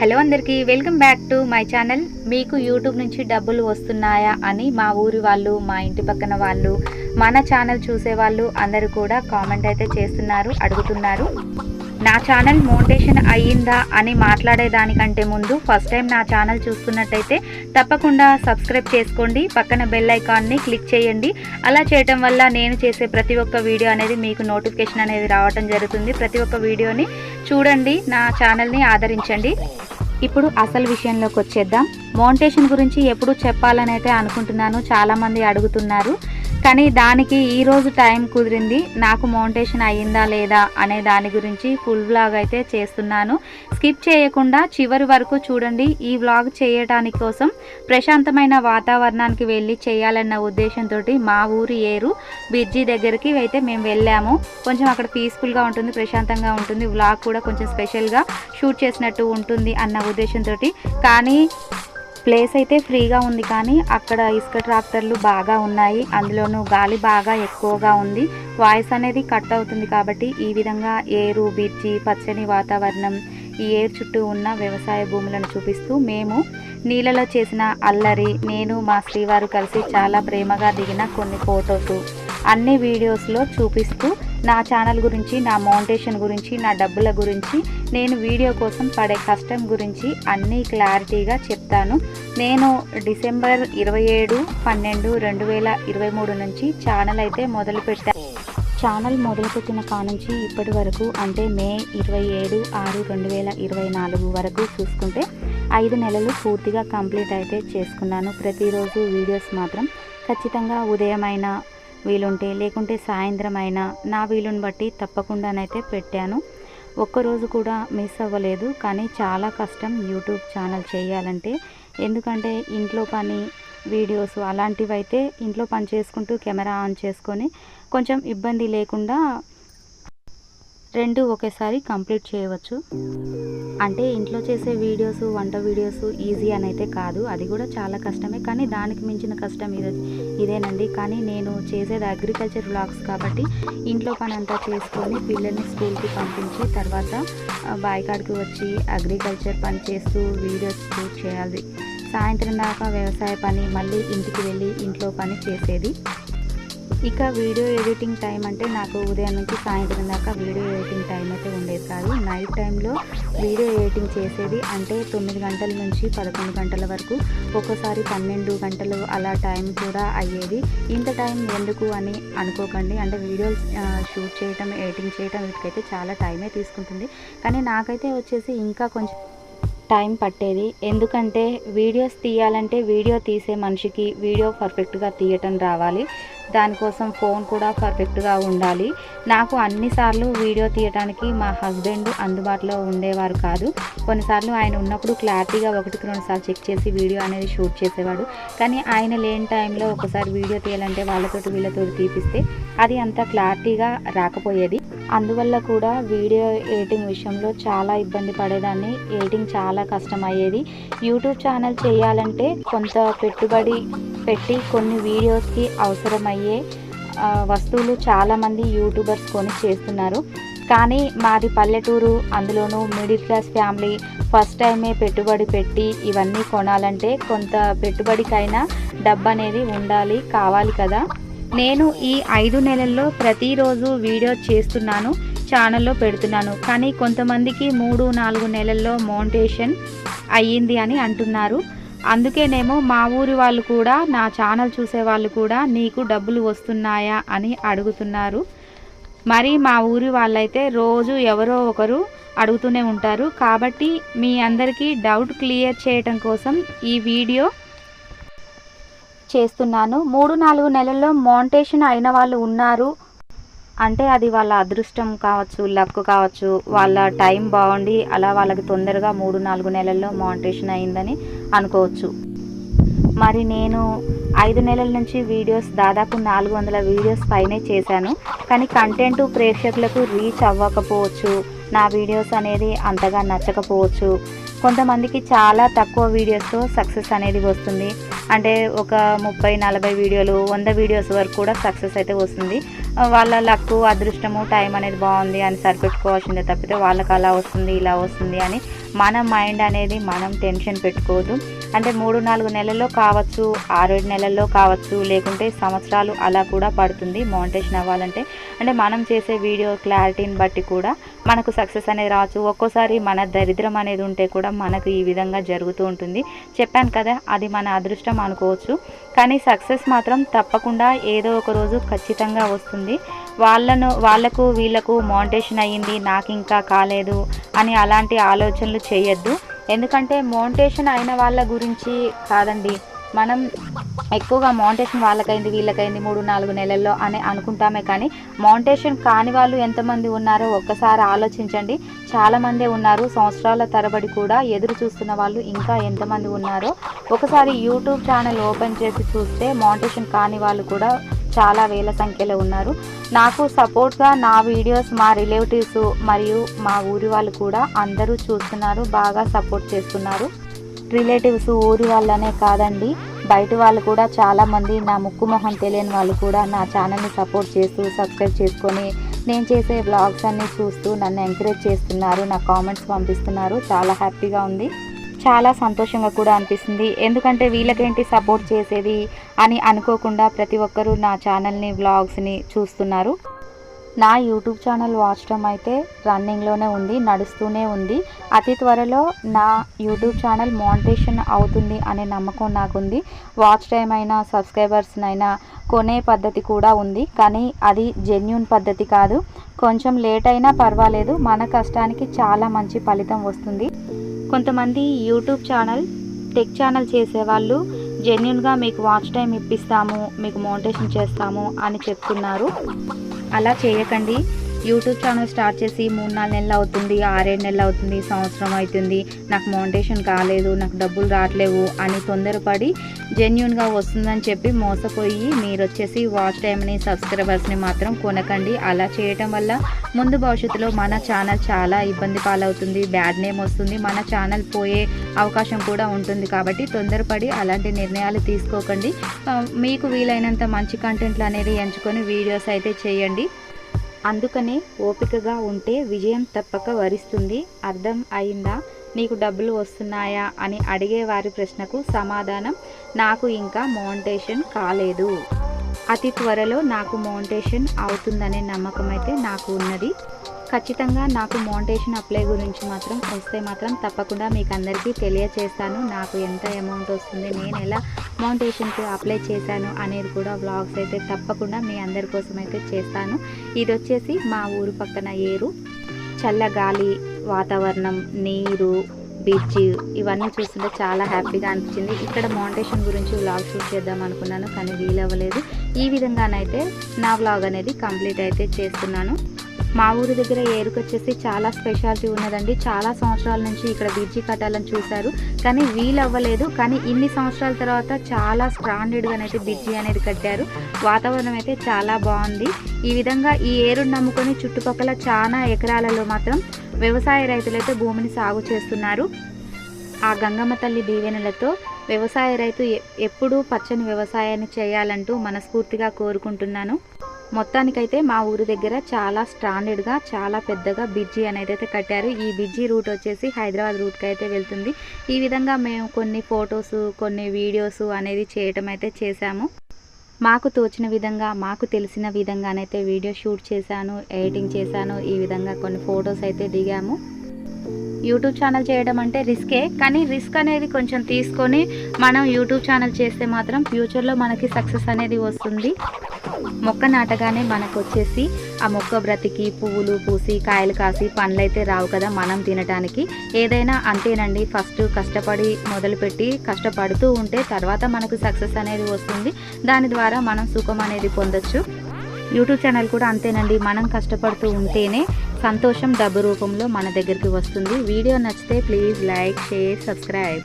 Hello అందరికీ welcome back to my channel. మీకు YouTube నుంచి డబ్బులు వస్తున్నాయా అని మా ఊరి వాళ్ళు, మా ఇంటి పక్కన వాళ్ళు, మన ఛానల్ చూసే వాళ్ళు అందరూ కూడా కామెంట్ అయితే చేస్తున్నారు, అడుగుతున్నారు. నా ఛానల్ మోనిటైజేషన్ అయ్యిందా అని మాట్లాడేదానికంటే ముందు ఫస్ట్ టైం నా ఛానల్ చూస్తున్నట్టయితే తప్పకుండా సబ్స్క్రైబ్ చేసుకోండి, పక్కన బెల్ ఐకాన్ని క్లిక్ చేయండి. అలా చేయటం వల్ల నేను చేసే ప్రతి ఒక్క వీడియో అనేది మీకు నోటిఫికేషన్ అనేది రావటం జరుగుతుంది. ప్రతి ఒక్క వీడియోని చూడండి, నా ఛానల్ని ఆదరించండి. ఇప్పుడు అసలు విషయంలోకి వచ్చేద్దాం. మోనిటైజేషన్ గురించి ఎప్పుడు చెప్పాలని అయితే అనుకుంటున్నాను, చాలామంది అడుగుతున్నారు. కానీ దానికి ఈరోజు టైం కుదిరింది. నాకు మోనిటైజేషన్ అయ్యిందా లేదా అనే దాని గురించి ఫుల్ వ్లాగ్ అయితే చేస్తున్నాను. స్కిప్ చేయకుండా చివరి వరకు చూడండి. ఈ వ్లాగ్ చేయడానికి కోసం ప్రశాంతమైన వాతావరణానికి వెళ్ళి చేయాలన్న ఉద్దేశంతో మా ఊరి ఏరు బిర్జీ దగ్గరికి అయితే మేము వెళ్ళాము. కొంచెం అక్కడ పీస్ఫుల్గా ఉంటుంది, ప్రశాంతంగా ఉంటుంది. వ్లాగ్ కూడా కొంచెం స్పెషల్గా షూట్ చేసినట్టు ఉంటుంది అన్న ఉద్దేశంతో. కానీ ప్లేస్ అయితే ఫ్రీగా ఉంది, కానీ అక్కడ ఇసుక ట్రాక్టర్లు బాగా ఉన్నాయి, అందులోనూ గాలి బాగా ఎక్కువగా ఉంది. వాయిస్ అనేది కట్ అవుతుంది. కాబట్టి ఈ విధంగా ఏరు, బిర్జి, పచ్చని వాతావరణం, ఈ ఏరు చుట్టూ ఉన్న వ్యవసాయ భూములను చూపిస్తూ మేము నీళ్ళలో చేసిన అల్లరి, నేను మా శ్రీవారు కలిసి చాలా ప్రేమగా దిగిన కొన్ని ఫొటోస్ అన్ని వీడియోస్లో చూపిస్తూ నా ఛానల్ గురించి, నా మోనిటైజేషన్ గురించి, నా డబ్బుల గురించి, నేను వీడియో కోసం పడే కష్టం గురించి అన్నీ క్లారిటీగా చెప్తాను. నేను డిసెంబర్ 27/12/2023 నుంచి ఛానల్ అయితే మొదలుపెట్టాను. ఛానల్ మొదలుపెట్టిన కానుంచి ఇప్పటి వరకు, అంటే మే 27/6/2024 వరకు చూసుకుంటే 5 నెలలు పూర్తిగా కంప్లీట్ అయితే చేసుకున్నాను. ప్రతిరోజు వీడియోస్ మాత్రం ఖచ్చితంగా ఉదయమైనా వీలుంటే, లేకుంటే సాయంత్రం అయినా నా వీలుని బట్టి తప్పకుండానైతే పెట్టాను. ఒక్కరోజు కూడా మిస్ అవ్వలేదు. కానీ చాలా కష్టం యూట్యూబ్ ఛానల్ చేయాలంటే. ఎందుకంటే ఇంట్లో పని, వీడియోస్ అలాంటివి అయితే ఇంట్లో పని చేసుకుంటూ కెమెరా ఆన్ చేసుకొని కొంచెం ఇబ్బంది లేకుండా రెండు ఒకేసారి కంప్లీట్ చేయవచ్చు. అంటే ఇంట్లో చేసే వీడియోస్, వంట వీడియోస్ ఈజీ అని అయితే కాదు, అది కూడా చాలా కష్టమే. కానీ దానికి మించిన కష్టం ఇదేనండి. కానీ నేను చేసేది అగ్రికల్చర్ వ్లాగ్స్ కాబట్టి ఇంట్లో పని అంతా చేసుకొని పిల్లల్ని స్కూల్కి పంపించి తర్వాత బాయికాడికి వచ్చి అగ్రికల్చర్ పని చేస్తూ వీడియోస్ షూట్ చేయాలి. సాయంత్రం దాకా వ్యవసాయ పని, మళ్ళీ ఇంటికి వెళ్ళి ఇంట్లో పని చేసేది. ఇక వీడియో ఎడిటింగ్ టైం అంటే నాకు ఉదయం నుంచి సాయంత్రం దాకా వీడియో ఎడిటింగ్ టైం అయితే ఉండేది కాదు. నైట్ టైంలో వీడియో ఎడిటింగ్ చేసేది. అంటే 9 గంటల నుంచి 11 గంటల వరకు, ఒక్కోసారి 12 గంటలు అలా టైం కూడా అయ్యేది. ఇంత టైం ఎందుకు అని అనుకోకండి. అంటే వీడియోస్ షూట్ చేయటం, ఎడిటింగ్ చేయటం వీటికైతే చాలా టైమే తీసుకుంటుంది. కానీ నాకైతే వచ్చేసి ఇంకా కొంచెం టైం పట్టేది. ఎందుకంటే వీడియోస్ తీయాలంటే వీడియో తీసే మనిషికి వీడియో పర్ఫెక్ట్గా తీయటం రావాలి. దానికోసం ఫోన్ కూడా పర్ఫెక్ట్గా ఉండాలి. నాకు అన్నిసార్లు వీడియో తీయడానికి మా హస్బెండ్ అందుబాటులో ఉండేవారు కాదు. కొన్నిసార్లు ఆయన ఉన్నప్పుడు క్లారిటీగా 1-2 సార్లు చెక్ చేసి వీడియో అనేది షూట్ చేసేవాడు. కానీ ఆయన లేని టైంలో ఒకసారి వీడియో తీయాలంటే వాళ్ళతోటి వీళ్ళతోటి తీపిస్తే అది అంత క్లారిటీగా రాకపోయేది. అందువల్ల కూడా వీడియో ఎడిటింగ్ విషయంలో చాలా ఇబ్బంది పడేదాన్ని. ఎడిటింగ్ చాలా కష్టమయ్యేది. యూట్యూబ్ ఛానల్ చేయాలంటే కొంత పెట్టుబడి పెట్టి కొన్ని వీడియోస్కి అవసరమయ్యే వస్తువులు చాలామంది యూట్యూబర్స్ కొని చేస్తున్నారు. కానీ మాది పల్లెటూరు, అందులోనూ మిడిల్ క్లాస్ ఫ్యామిలీ. ఫస్ట్ టైమే పెట్టుబడి పెట్టి ఇవన్నీ కొనాలంటే కొంత పెట్టుబడికైనా డబ్బు అనేది ఉండాలి, కావాలి కదా. నేను ఈ 5 నెలల్లో ప్రతిరోజు వీడియో చేస్తున్నాను, ఛానల్లో పెడుతున్నాను. కానీ కొంతమందికి 3-4 నెలల్లో మోనిటైజేషన్ అయ్యింది అని అంటున్నారు. అందుకేనేమో మా ఊరి వాళ్ళు కూడా, నా ఛానల్ చూసే వాళ్ళు కూడా నీకు డబ్బులు వస్తున్నాయా అని అడుగుతున్నారు. మరి మా ఊరి వాళ్ళైతే రోజు ఎవరో ఒకరు అడుగుతూనే ఉంటారు. కాబట్టి మీ అందరికీ డౌట్ క్లియర్ చేయటం కోసం ఈ వీడియో చేస్తున్నాను. 3-4 నెలల్లో మోనిటైజేషన్ అయిన వాళ్ళు ఉన్నారు. అంటే అది వాళ్ళ అదృష్టం కావచ్చు, లక్ కావచ్చు, వాళ్ళ టైం బాగుండి అలా వాళ్ళకి తొందరగా 3-4 నెలల్లో మోనిటైజేషన్ అయిందని అనుకోవచ్చు. మరి నేను 5 నెలల నుంచి వీడియోస్ దాదాపు 400 వీడియోస్ పైనే చేశాను. కానీ కంటెంట్ ప్రేక్షకులకు రీచ్ అవ్వకపోవచ్చు, నా వీడియోస్ అనేది అంతగా నచ్చకపోవచ్చు. కొంతమందికి చాలా తక్కువ వీడియోస్తో సక్సెస్ అనేది వస్తుంది. అంటే ఒక 30-40 వీడియోలు, 100 వీడియోస్ వరకు కూడా సక్సెస్ అయితే వస్తుంది. వాళ్ళ లక్కు అదృష్టము టైం అనేది బాగుంది అని సరిపెట్టుకోవాల్సిందే తప్పితే వాళ్ళకి అలా వస్తుంది ఇలా వస్తుంది అని మన మైండ్ అనేది మనం టెన్షన్ పెట్టుకోవద్దు. అంటే 3-4 నెలల్లో కావచ్చు, 6-7 నెలల్లో కావచ్చు, లేకుంటే సంవత్సరాలు అలా కూడా పడుతుంది మోనిటైజేషన్ అవ్వాలంటే. అంటే మనం చేసే వీడియో క్లారిటీని బట్టి కూడా మనకు సక్సెస్ అనేది రావచ్చు. ఒక్కోసారి మన దరిద్రం అనేది ఉంటే కూడా మనకు ఈ విధంగా జరుగుతూ ఉంటుంది. చెప్పాను కదా, అది మన అదృష్టం అనుకోవచ్చు. కానీ సక్సెస్ మాత్రం తప్పకుండా ఏదో ఒక రోజు ఖచ్చితంగా వస్తుంది. వాళ్ళకు వీళ్ళకు మోనిటైజేషన్ అయ్యింది, నాకు ఇంకా కాలేదు అని అలాంటి ఆలోచనలు చేయొద్దు. ఎందుకంటే మోనిటైజేషన్ అయిన వాళ్ళ గురించి కాదండి, మనం ఎక్కువగా మోనిటైజేషన్ వాళ్ళకైంది వీళ్ళకైంది 3-4 నెలల్లో అని అనుకుంటామే. కానీ మోనిటైజేషన్ కాని వాళ్ళు ఎంతమంది ఉన్నారో ఒక్కసారి ఆలోచించండి. చాలామందే ఉన్నారు. సంవత్సరాల తరబడి కూడా ఎదురు చూస్తున్న వాళ్ళు ఇంకా ఎంతమంది ఉన్నారో ఒకసారి యూట్యూబ్ ఛానల్ ఓపెన్ చేసి చూస్తే మోనిటైజేషన్ కాని వాళ్ళు కూడా చాలా వేల సంఖ్యలో ఉన్నారు. నాకు సపోర్ట్గా నా వీడియోస్ మా రిలేటివ్స్ మరియు మా ఊరి వాళ్ళు కూడా అందరూ చూస్తున్నారు, బాగా సపోర్ట్ చేస్తున్నారు. రిలేటివ్స్ ఊరి వాళ్ళనే కాదండి, బయట వాళ్ళు కూడా చాలామంది, నా ముక్కు మొహం తెలియని వాళ్ళు కూడా నా ఛానల్ని సపోర్ట్ చేస్తూ సబ్స్క్రైబ్ చేసుకొని నేను చేసే వ్లాగ్స్ అన్నీ చూస్తూ నన్ను ఎంకరేజ్ చేస్తున్నారు, నా కామెంట్స్ పంపిస్తున్నారు. చాలా హ్యాపీగా ఉంది, చాలా సంతోషంగా కూడా అనిపిస్తుంది. ఎందుకంటే వీళ్ళకేంటి సపోర్ట్ చేసేది అని అనుకోకుండా ప్రతి ఒక్కరూ నా ఛానల్ని వ్లాగ్స్ని చూస్తున్నారు. నా యూట్యూబ్ ఛానల్ వాచ్ టైం అయితే రన్నింగ్లోనే ఉంది, నడుస్తూనే ఉంది. అతి త్వరలో నా యూట్యూబ్ ఛానల్ మోనిటైజేషన్ అవుతుంది అనే నమ్మకం నాకుంది. వాచ్ టైం అయినా సబ్స్క్రైబర్స్నైనా కొనే పద్ధతి కూడా ఉంది, కానీ అది జెన్యూన్ పద్ధతి కాదు. కొంచెం లేట్ అయినా పర్వాలేదు, మన కష్టానికి చాలా మంచి ఫలితం వస్తుంది. కొంతమంది యూట్యూబ్ ఛానల్ టెక్ ఛానల్ చేసేవాళ్ళు జెన్యూన్గా మీకు వాచ్ టైం ఇప్పిస్తాము, మీకు మోనిటైజేషన్ చేస్తాము అని చెప్తున్నారు. అలా చేయకండి. యూట్యూబ్ ఛానల్ స్టార్ట్ చేసి 3-4 నెలలు అవుతుంది, 6-7 నెలలు అవుతుంది, సంవత్సరం అవుతుంది, నాకు మోనిటైజేషన్ కాలేదు, నాకు డబ్బులు రావట్లేవు అని తొందరపడి జెన్యూన్గా వస్తుందని చెప్పి మోసపోయి మీరు వచ్చేసి వాచ్ టైంని సబ్స్క్రైబర్స్ని మాత్రం కొనకండి. అలా చేయటం వల్ల ముందు భవిష్యత్తులో మన ఛానల్ చాలా ఇబ్బంది పాలవుతుంది, బ్యాడ్ నేమ్ వస్తుంది, మన ఛానల్ పోయే అవకాశం కూడా ఉంటుంది. కాబట్టి తొందరపడి అలాంటి నిర్ణయాలు తీసుకోకండి. మీకు వీలైనంత మంచి కంటెంట్లు అనేది ఎంచుకొని వీడియోస్ అయితే చేయండి. అందుకనే ఓపికగా ఉంటే విజయం తప్పక వరిస్తుంది. అర్థం అయిందా? నీకు డబ్బులు వస్తున్నాయా అని అడిగే వారి ప్రశ్నకు సమాధానం, నాకు ఇంకా మోనిటైజేషన్ కాలేదు, అతి త్వరలో నాకు మోనిటైజేషన్ అవుతుందనే నమ్మకం అయితే నాకు ఉన్నది. ఖచ్చితంగా నాకు మోనిటైజేషన్ అప్లై గురించి మాత్రం వస్తే మాత్రం తప్పకుండా మీకు అందరికీ తెలియచేస్తాను. నాకు ఎంత అమౌంట్ వస్తుంది, నేను ఎలా మోనిటైజేషన్కి అప్లై చేశాను అనేది కూడా వ్లాగ్స్ అయితే తప్పకుండా మీ అందరి కోసం అయితే చేస్తాను. ఇది వచ్చేసి మా ఊరు పక్కన ఏరు, చల్లగాలి, వాతావరణం, నీరు, బీచ్ ఇవన్నీ చూస్తుంటే చాలా హ్యాపీగా అనిపించింది. ఇక్కడ మోనిటైజేషన్ గురించి వ్లాగ్ షూట్ చేద్దాం అనుకున్నాను, కానీ వీలవ్వలేదు. ఈ విధంగానైతే నా వ్లాగ్ అనేది కంప్లీట్ అయితే చేస్తున్నాను. మా ఊరి దగ్గర ఏరుకు వచ్చేసి చాలా స్పెషాలిటీ ఉన్నదండి. చాలా సంవత్సరాల నుంచి ఇక్కడ బ్రిడ్జి కట్టాలని చూశారు, కానీ వీలవ్వలేదు. కానీ ఇన్ని సంవత్సరాల తర్వాత చాలా స్టాండర్డ్గానైతే బ్రిడ్జి అనేది కట్టారు. వాతావరణం అయితే చాలా బాగుంది. ఈ విధంగా ఈ ఏరును నమ్ముకొని చుట్టుపక్కల చాలా ఎకరాలలో మాత్రం వ్యవసాయ రైతులైతే భూమిని సాగు చేస్తున్నారు. ఆ గంగమ్మ తల్లి దీవెనలతో వ్యవసాయ రైతు ఎప్పుడూ పచ్చని వ్యవసాయాన్ని చేయాలంటూ మనస్ఫూర్తిగా కోరుకుంటున్నాను. మొత్తానికైతే మా ఊరి దగ్గర చాలా స్టాండర్డ్గా చాలా పెద్దగా బ్రిడ్జి అనేది అయితే కట్టారు. ఈ బ్రిడ్జి రూట్ వచ్చేసి హైదరాబాద్ రూట్కి అయితే వెళ్తుంది. ఈ విధంగా మేము కొన్ని ఫొటోస్ కొన్ని వీడియోస్ అనేది చేయటం అయితే చేశాము. మాకు తోచిన విధంగా మాకు తెలిసిన విధంగానైతే వీడియో షూట్ చేశాను, ఎడిటింగ్ చేశాను. ఈ విధంగా కొన్ని ఫొటోస్ అయితే దిగాము. యూట్యూబ్ ఛానల్ చేయడం అంటే రిస్కే, కానీ రిస్క్ అనేది కొంచెం తీసుకొని మనం యూట్యూబ్ ఛానల్ చేస్తే మాత్రం ఫ్యూచర్లో మనకి సక్సెస్ అనేది వస్తుంది. మొక్క నాటగానే మనకు వచ్చేసి ఆ మొక్క బ్రతికి పువ్వులు పూసి కాయలు కాసి పండ్లు అయితే రావు కదా మనం తినడానికి. ఏదైనా అంతేనండి, ఫస్ట్ కష్టపడి మొదలుపెట్టి కష్టపడుతూ ఉంటే తర్వాత మనకు సక్సెస్ అనేది వస్తుంది. దాని ద్వారా మనం సుఖం అనేది పొందొచ్చు. యూట్యూబ్ ఛానల్ కూడా అంతేనండి, మనం కష్టపడుతూ ఉంటేనే సంతోషం డబ్బు రూపంలో మన దగ్గరికి వస్తుంది. వీడియో నచ్చితే ప్లీజ్ లైక్, షేర్, సబ్స్క్రైబ్.